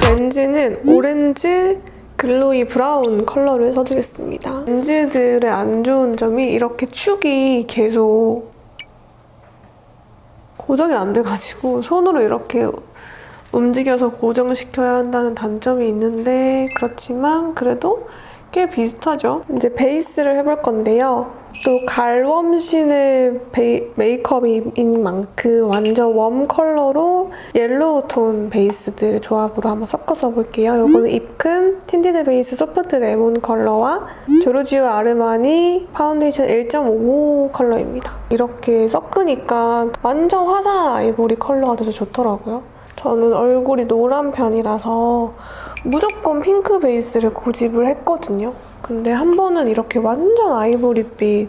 렌즈는 오렌지 글로이 브라운 컬러를 써주겠습니다. 렌즈들의 안 좋은 점이 이렇게 축이 계속 고정이 안 돼가지고 손으로 이렇게 움직여서 고정시켜야 한다는 단점이 있는데, 그렇지만 그래도 꽤 비슷하죠. 이제 베이스를 해볼 건데요. 또 갈웜신의 메이크업인 만큼 완전 웜 컬러로 옐로우 톤 베이스들 조합으로 한번 섞어서 볼게요. 이거는 입큰 틴티드 베이스 소프트 레몬 컬러와 조르지오 아르마니 파운데이션 1.5 컬러입니다. 이렇게 섞으니까 완전 화사한 아이보리 컬러가 돼서 좋더라고요. 저는 얼굴이 노란 편이라서 무조건 핑크 베이스를 고집을 했거든요. 근데 한 번은 이렇게 완전 아이보리빛으로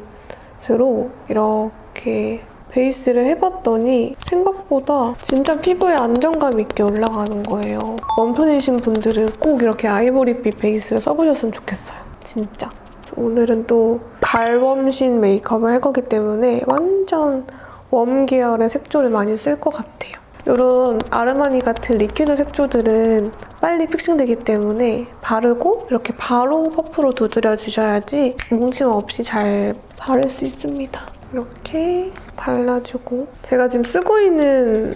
이렇게 베이스를 해봤더니 생각보다 진짜 피부에 안정감 있게 올라가는 거예요. 웜톤이신 분들은 꼭 이렇게 아이보리빛 베이스를 써보셨으면 좋겠어요. 진짜. 오늘은 또 갈웜신 메이크업을 할 거기 때문에 완전 웜 계열의 색조를 많이 쓸 것 같아요. 이런 아르마니 같은 리퀴드 색조들은 빨리 픽싱되기 때문에 바르고 이렇게 바로 퍼프로 두드려주셔야지 뭉침 없이 잘 바를 수 있습니다. 이렇게 발라주고, 제가 지금 쓰고 있는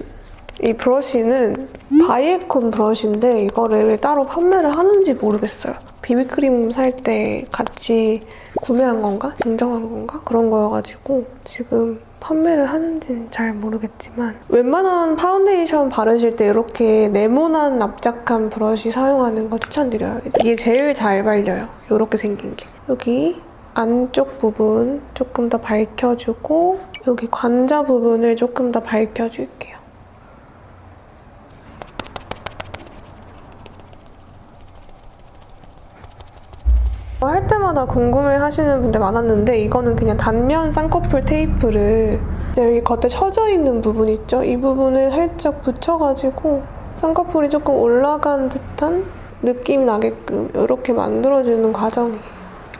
이 브러쉬는 바이에콘 브러쉬인데 이거를 왜 따로 판매를 하는지 모르겠어요. 비비크림 살 때 같이 구매한 건가? 증정한 건가? 그런 거여가지고 지금 판매를 하는지는 잘 모르겠지만, 웬만한 파운데이션 바르실 때 이렇게 네모난 납작한 브러쉬 사용하는 거 추천드려요. 이게 제일 잘 발려요. 이렇게 생긴 게. 여기 안쪽 부분 조금 더 밝혀주고 여기 관자 부분을 조금 더 밝혀줄게요. 할 때마다 궁금해하시는 분들 많았는데, 이거는 그냥 단면 쌍꺼풀 테이프를 여기 겉에 쳐져 있는 부분 있죠? 이 부분을 살짝 붙여가지고 쌍꺼풀이 조금 올라간 듯한 느낌 나게끔 이렇게 만들어주는 과정이에요.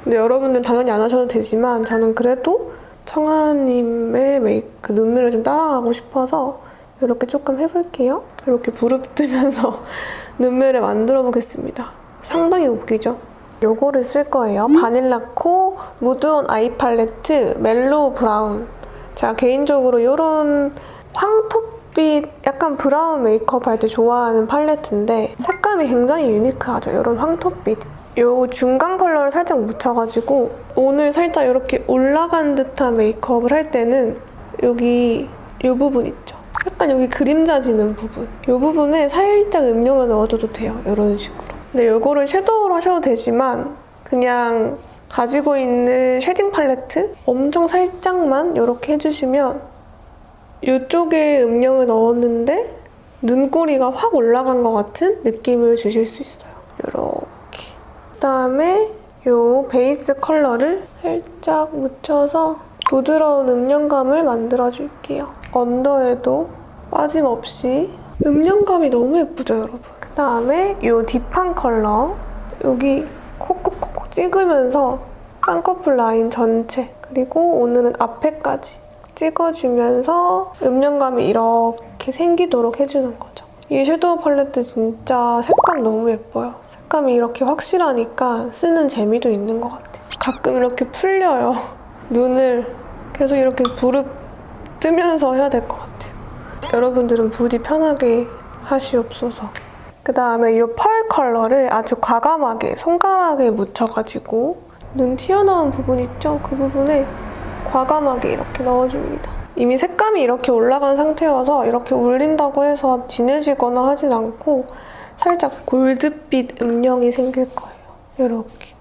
근데 여러분들 당연히 안 하셔도 되지만 저는 그래도 청아님의 눈매를 좀 따라가고 싶어서 이렇게 조금 해볼게요. 이렇게 부릅뜨면서 눈매를 만들어 보겠습니다. 상당히 웃기죠? 요거를 쓸 거예요. 바닐라코 무드온 아이 팔레트 멜로우 브라운. 제가 개인적으로 이런 황토빛 약간 브라운 메이크업 할 때 좋아하는 팔레트인데 색감이 굉장히 유니크하죠. 이런 황토빛. 요 중간 컬러를 살짝 묻혀가지고 오늘 살짝 이렇게 올라간 듯한 메이크업을 할 때는 여기 요 부분 있죠? 약간 여기 그림자 지는 부분. 요 부분에 살짝 음영을 넣어줘도 돼요. 이런 식으로. 근데 이거를 섀도우로 하셔도 되지만 그냥 가지고 있는 쉐딩 팔레트 엄청 살짝만 이렇게 해주시면 이쪽에 음영을 넣었는데 눈꼬리가 확 올라간 것 같은 느낌을 주실 수 있어요. 이렇게. 그다음에 이 베이스 컬러를 살짝 묻혀서 부드러운 음영감을 만들어줄게요. 언더에도 빠짐없이. 음영감이 너무 예쁘죠, 여러분? 그다음에 이 딥한 컬러 여기 콕콕콕 찍으면서 쌍꺼풀 라인 전체, 그리고 오늘은 앞에까지 찍어주면서 음영감이 이렇게 생기도록 해주는 거죠. 이 섀도우 팔레트 진짜 색감 너무 예뻐요. 색감이 이렇게 확실하니까 쓰는 재미도 있는 것 같아요. 가끔 이렇게 풀려요. 눈을 계속 이렇게 부릅뜨면서 해야 될 것 같아요. 여러분들은 부디 편하게 하시옵소서. 그 다음에 이 펄 컬러를 아주 과감하게 손가락에 묻혀가지고 눈 튀어나온 부분 있죠? 그 부분에 과감하게 이렇게 넣어줍니다. 이미 색감이 이렇게 올라간 상태여서 이렇게 올린다고 해서 진해지거나 하진 않고 살짝 골드빛 음영이 생길 거예요. 이렇게.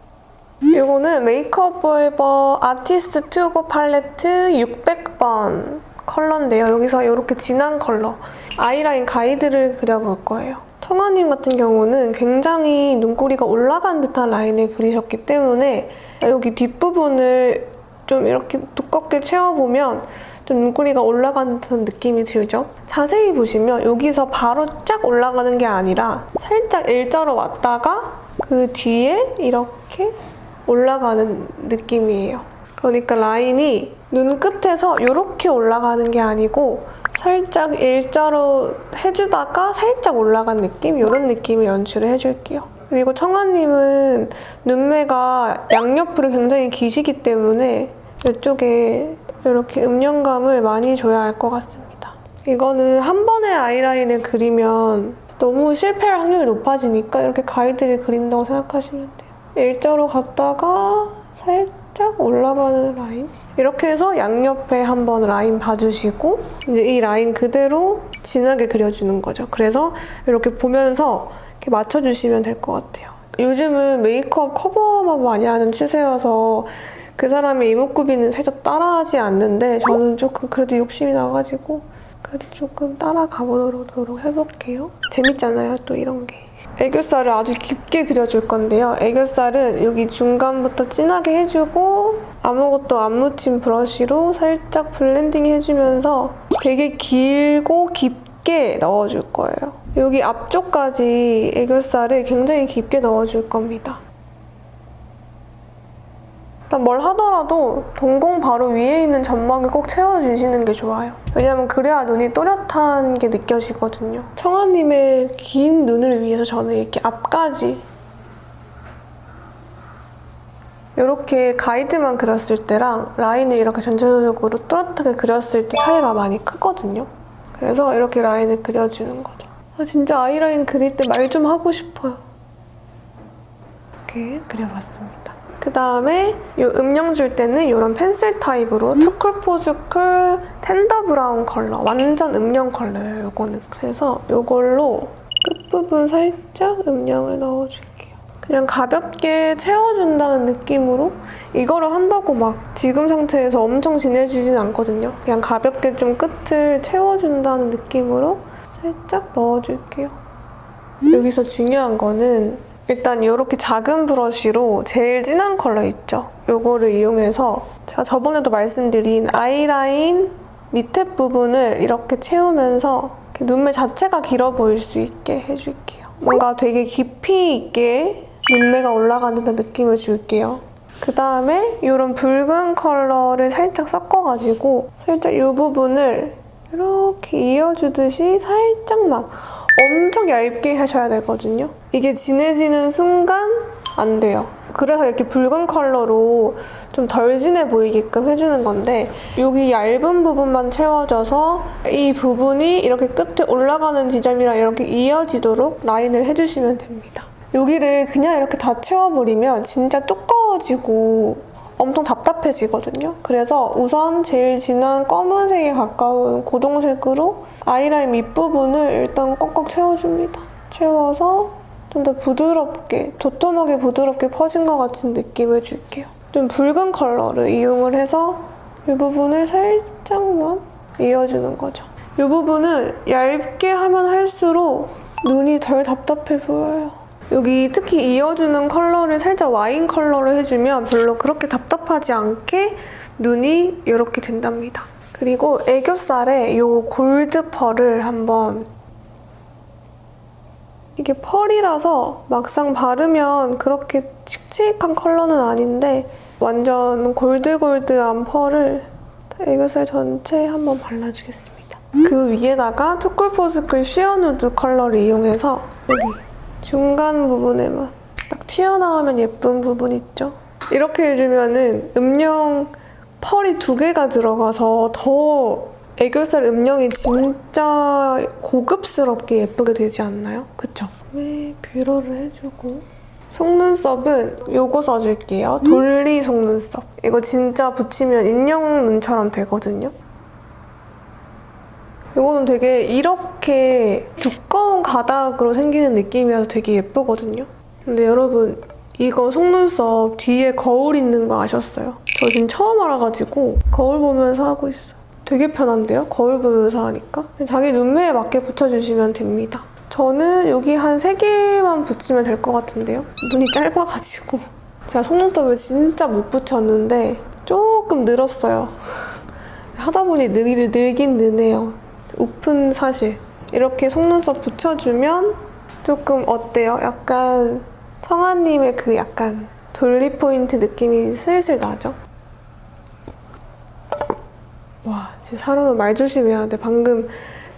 이거는 메이크업 포에버 아티스트 투고 팔레트 600번 컬러인데요. 여기서 이렇게 진한 컬러 아이라인 가이드를 그려볼 거예요. 청아님 같은 경우는 굉장히 눈꼬리가 올라간 듯한 라인을 그리셨기 때문에 여기 뒷부분을 좀 이렇게 두껍게 채워보면 좀 눈꼬리가 올라가는 듯한 느낌이 들죠? 자세히 보시면 여기서 바로 쫙 올라가는 게 아니라 살짝 일자로 왔다가 그 뒤에 이렇게 올라가는 느낌이에요. 그러니까 라인이 눈 끝에서 이렇게 올라가는 게 아니고 살짝 일자로 해주다가 살짝 올라간 느낌? 이런 느낌을 연출을 해줄게요. 그리고 청아님은 눈매가 양옆으로 굉장히 기시기 때문에 이쪽에 이렇게 음영감을 많이 줘야 할 것 같습니다. 이거는 한 번에 아이라인을 그리면 너무 실패할 확률이 높아지니까 이렇게 가이드를 그린다고 생각하시면 돼요. 일자로 갔다가 살짝 올라가는 라인. 이렇게 해서 양옆에 한번 라인 봐주시고 이제 이 라인 그대로 진하게 그려주는 거죠. 그래서 이렇게 보면서 이렇게 맞춰주시면 될 것 같아요. 요즘은 메이크업 커버만 많이 하는 추세여서 그 사람의 이목구비는 살짝 따라하지 않는데 저는 조금 그래도 욕심이 나가지고 그래도 조금 따라가 보도록 해볼게요. 재밌잖아요, 또 이런 게. 애교살을 아주 깊게 그려줄 건데요. 애교살은 여기 중간부터 진하게 해주고 아무것도 안 묻힌 브러쉬로 살짝 블렌딩 해주면서 되게 길고 깊게 넣어줄 거예요. 여기 앞쪽까지 애교살을 굉장히 깊게 넣어줄 겁니다. 일단 뭘 하더라도 동공 바로 위에 있는 점막을 꼭 채워주시는 게 좋아요. 왜냐면 그래야 눈이 또렷한 게 느껴지거든요. 청아님의 긴 눈을 위해서 저는 이렇게 앞까지 이렇게 가이드만 그렸을 때랑 라인을 이렇게 전체적으로 또렷하게 그렸을 때 차이가 많이 크거든요. 그래서 이렇게 라인을 그려주는 거죠. 진짜 아이라인 그릴 때 말 좀 하고 싶어요. 이렇게 그려봤습니다. 그 다음에 이 음영 줄 때는 이런 펜슬 타입으로 투쿨포즈쿨 텐더 브라운 컬러, 완전 음영 컬러예요, 이거는. 그래서 이걸로 끝부분 살짝 음영을 넣어줄게요. 그냥 가볍게 채워준다는 느낌으로 이거를 한다고 막 지금 상태에서 엄청 진해지진 않거든요. 그냥 가볍게 좀 끝을 채워준다는 느낌으로 살짝 넣어줄게요. 여기서 중요한 거는 일단 이렇게 작은 브러쉬로 제일 진한 컬러 있죠? 이거를 이용해서 제가 저번에도 말씀드린 아이라인 밑에 부분을 이렇게 채우면서 이렇게 눈매 자체가 길어 보일 수 있게 해줄게요. 뭔가 되게 깊이 있게 눈매가 올라가는 느낌을 줄게요. 그 다음에 이런 붉은 컬러를 살짝 섞어가지고 살짝 이 부분을 이렇게 이어주듯이 살짝만 엄청 얇게 하셔야 되거든요. 이게 진해지는 순간 안 돼요. 그래서 이렇게 붉은 컬러로 좀 덜 진해 보이게끔 해주는 건데 여기 얇은 부분만 채워져서 이 부분이 이렇게 끝에 올라가는 지점이랑 이렇게 이어지도록 라인을 해주시면 됩니다. 여기를 그냥 이렇게 다 채워버리면 진짜 두꺼워지고 엄청 답답해지거든요. 그래서 우선 제일 진한 검은색에 가까운 고동색으로 아이라인 밑부분을 일단 꽉꽉 채워줍니다. 채워서 좀 더 부드럽게, 도톰하게 부드럽게 퍼진 것 같은 느낌을 줄게요. 좀 붉은 컬러를 이용을 해서 이 부분을 살짝만 이어주는 거죠. 이 부분은 얇게 하면 할수록 눈이 덜 답답해 보여요. 여기 특히 이어주는 컬러를 살짝 와인 컬러로 해주면 별로 그렇게 답답하지 않게 눈이 이렇게 된답니다. 그리고 애교살에 이 골드 펄을 한번 이게 펄이라서 막상 바르면 그렇게 칙칙한 컬러는 아닌데 완전 골드골드한 펄을 애교살 전체에 한번 발라주겠습니다. 그 위에다가 투쿨포스쿨 쉬어누드 컬러를 이용해서 여기 중간 부분에만 딱 튀어나오면 예쁜 부분 있죠? 이렇게 해주면은 음영 펄이 2개가 들어가서 더 애교살 음영이 진짜 고급스럽게 예쁘게 되지 않나요? 그쵸? 네, 뷰러를 해주고 속눈썹은 요거 써줄게요. 돌리 속눈썹. 이거 진짜 붙이면 인형 눈처럼 되거든요? 이거는 되게 이렇게 두꺼운 가닥으로 생기는 느낌이라서 되게 예쁘거든요? 근데 여러분 이거 속눈썹 뒤에 거울 있는 거 아셨어요? 저 지금 처음 알아가지고 거울 보면서 하고 있어요. 되게 편한데요? 거울 보면서 하니까? 자기 눈매에 맞게 붙여주시면 됩니다. 저는 여기 한 3개만 붙이면 될 것 같은데요? 눈이 짧아가지고 제가 속눈썹을 진짜 못 붙였는데 조금 늘었어요. 하다 보니 늘긴 느네요. 우픈 사실. 이렇게 속눈썹 붙여주면 조금 어때요? 약간 청아님의 그 약간 돌리 포인트 느낌이 슬슬 나죠? 와, 진짜 사람은 말 조심해야 돼. 방금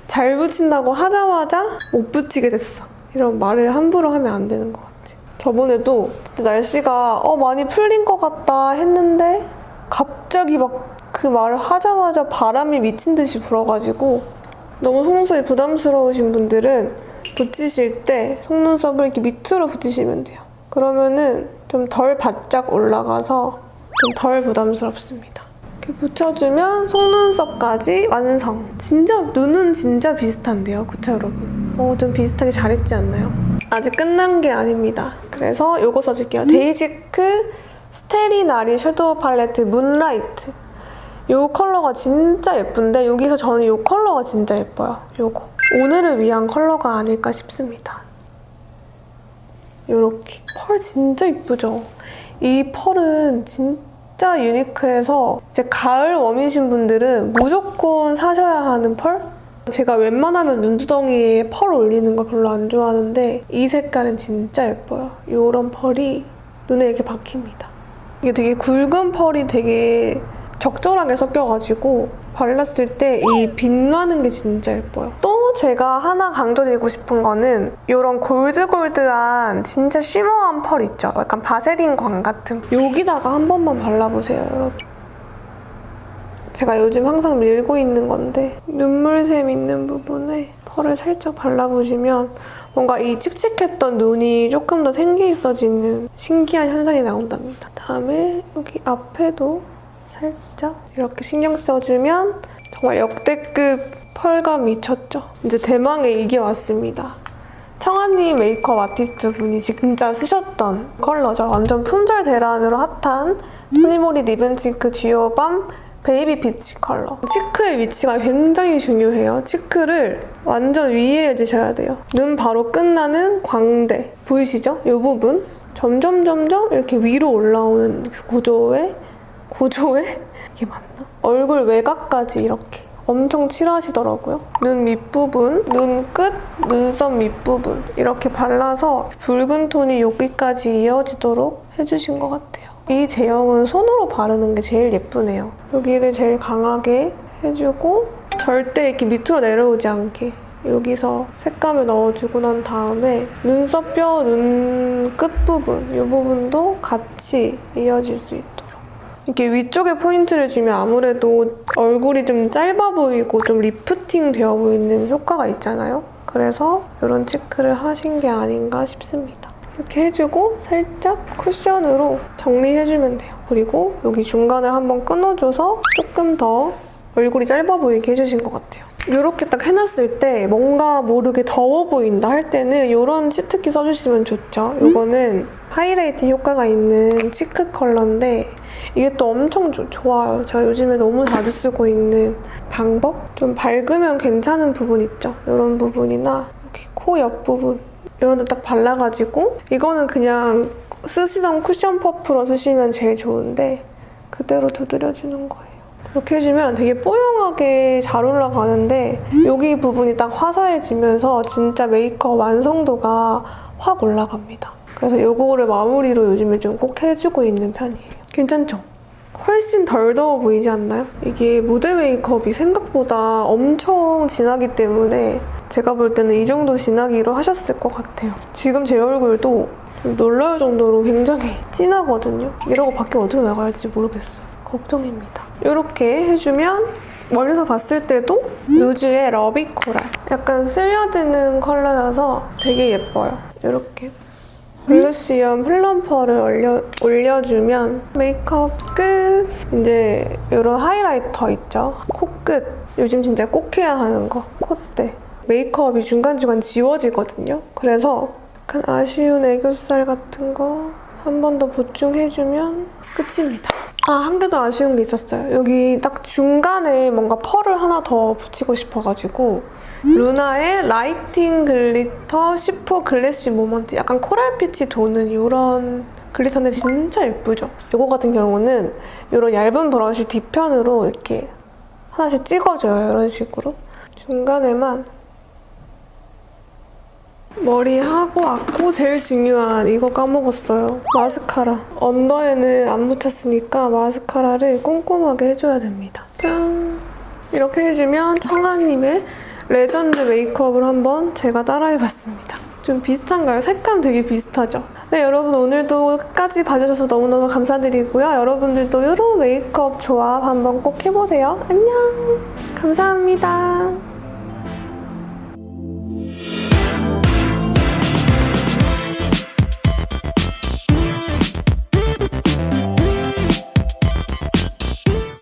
잘 붙인다고 하자마자 못 붙이게 됐어. 이런 말을 함부로 하면 안 되는 것 같아. 저번에도 진짜 날씨가 많이 풀린 것 같다 했는데 갑자기 막 그 말을 하자마자 바람이 미친 듯이 불어가지고 너무 속눈썹이 부담스러우신 분들은 붙이실 때 속눈썹을 이렇게 밑으로 붙이시면 돼요. 그러면은 좀 덜 바짝 올라가서 좀 덜 부담스럽습니다. 이렇게 붙여주면 속눈썹까지 완성. 진짜 눈은 진짜 비슷한데요, 그쵸 여러분? 좀 비슷하게 잘했지 않나요? 아직 끝난 게 아닙니다. 그래서 요거 써줄게요. 데이지크 스테리나리 섀도우 팔레트 문라이트. 요 컬러가 진짜 예쁜데 여기서 저는 요 컬러가 진짜 예뻐요. 요거. 오늘을 위한 컬러가 아닐까 싶습니다. 요렇게. 펄 진짜 예쁘죠? 이 펄은 진짜 유니크해서 이제 가을 웜이신 분들은 무조건 사셔야 하는 펄? 제가 웬만하면 눈두덩이에 펄 올리는 거 별로 안 좋아하는데 이 색깔은 진짜 예뻐요. 요런 펄이 눈에 이렇게 박힙니다. 이게 되게 굵은 펄이 되게 적절하게 섞여가지고 발랐을 때 이 빛나는 게 진짜 예뻐요. 또 제가 하나 강조드리고 싶은 거는 이런 골드골드한 진짜 쉬머한 펄 있죠? 약간 바세린 광 같은. 여기다가 한 번만 발라보세요, 여러분. 제가 요즘 항상 밀고 있는 건데 눈물샘 있는 부분에 펄을 살짝 발라보시면 뭔가 이 칙칙했던 눈이 조금 더 생기 있어지는 신기한 현상이 나온답니다. 다음에 여기 앞에도 살짝 이렇게 신경 써주면 정말 역대급 펄감 미쳤죠? 이제 대망의 이게 왔습니다. 청아님 메이크업 아티스트 분이 진짜 쓰셨던 컬러죠. 완전 품절 대란으로 핫한 토니모리 리븐치크 듀오밤 베이비 피치 컬러. 치크의 위치가 굉장히 중요해요. 치크를 완전 위에 해주셔야 돼요. 눈 바로 끝나는 광대. 보이시죠? 이 부분. 점점 이렇게 위로 올라오는 고조에? 이게 맞나? 얼굴 외곽까지 이렇게 엄청 칠하시더라고요. 눈 밑부분, 눈 끝, 눈썹 밑부분 이렇게 발라서 붉은 톤이 여기까지 이어지도록 해주신 것 같아요. 이 제형은 손으로 바르는 게 제일 예쁘네요. 여기를 제일 강하게 해주고 절대 이렇게 밑으로 내려오지 않게 여기서 색감을 넣어주고 난 다음에 눈썹뼈, 눈 끝부분 이 부분도 같이 이어질 수 있도록 이렇게 위쪽에 포인트를 주면 아무래도 얼굴이 좀 짧아 보이고 좀 리프팅 되어 보이는 효과가 있잖아요. 그래서 이런 치크를 하신 게 아닌가 싶습니다. 이렇게 해주고 살짝 쿠션으로 정리해주면 돼요. 그리고 여기 중간을 한번 끊어줘서 조금 더 얼굴이 짧아 보이게 해주신 것 같아요. 이렇게 딱 해놨을 때 뭔가 모르게 더워 보인다 할 때는 이런 치트키 써주시면 좋죠. 이거는 하이라이팅 효과가 있는 치크 컬러인데 이게 또 엄청 좋아요. 제가 요즘에 너무 자주 쓰고 있는 방법? 좀 밝으면 괜찮은 부분 있죠? 이런 부분이나 여기 코 옆부분 이런 데 딱 발라가지고 이거는 그냥 쓰시던 쿠션 퍼프로 쓰시면 제일 좋은데 그대로 두드려주는 거예요. 이렇게 해주면 되게 뽀용하게 잘 올라가는데 여기 부분이 딱 화사해지면서 진짜 메이크업 완성도가 확 올라갑니다. 그래서 이거를 마무리로 요즘에 좀 꼭 해주고 있는 편이에요. 괜찮죠? 훨씬 덜 더워 보이지 않나요? 이게 무대 메이크업이 생각보다 엄청 진하기 때문에 제가 볼 때는 이 정도 진하기로 하셨을 것 같아요. 지금 제 얼굴도 좀 놀랄 정도로 굉장히 진하거든요. 이러고 밖에 어떻게 나갈지 모르겠어요. 걱정입니다. 이렇게 해주면 멀리서 봤을 때도 누즈의 러비 코랄. 약간 스며드는 컬러여서 되게 예뻐요. 이렇게. 블루시엄 플럼퍼를 올려주면 메이크업 끝! 이제 이런 하이라이터 있죠? 코끝. 요즘 진짜 꼭 해야 하는 거. 콧대. 메이크업이 중간중간 지워지거든요. 그래서 약간 아쉬운 애교살 같은 거 한 번 더 보충해주면 끝입니다. 한 개 더 아쉬운 게 있었어요. 여기 딱 중간에 뭔가 펄을 하나 더 붙이고 싶어가지고 루나의 라이팅 글리터 시포 글래시 모먼트 약간 코랄빛이 도는 이런 글리터인데 진짜 예쁘죠? 이거 같은 경우는 이런 얇은 브러쉬 뒤편으로 이렇게 하나씩 찍어줘요. 이런 식으로. 중간에만 머리하고 왔고 제일 중요한 이거 까먹었어요. 마스카라. 언더에는 안 묻혔으니까 마스카라를 꼼꼼하게 해줘야 됩니다. 짠! 이렇게 해주면 청아님의 레전드 메이크업을 한번 제가 따라해봤습니다. 좀 비슷한가요? 색감 되게 비슷하죠? 네, 여러분 오늘도 끝까지 봐주셔서 너무너무 감사드리고요. 여러분들도 이런 메이크업 조합 한번 꼭 해보세요. 안녕! 감사합니다.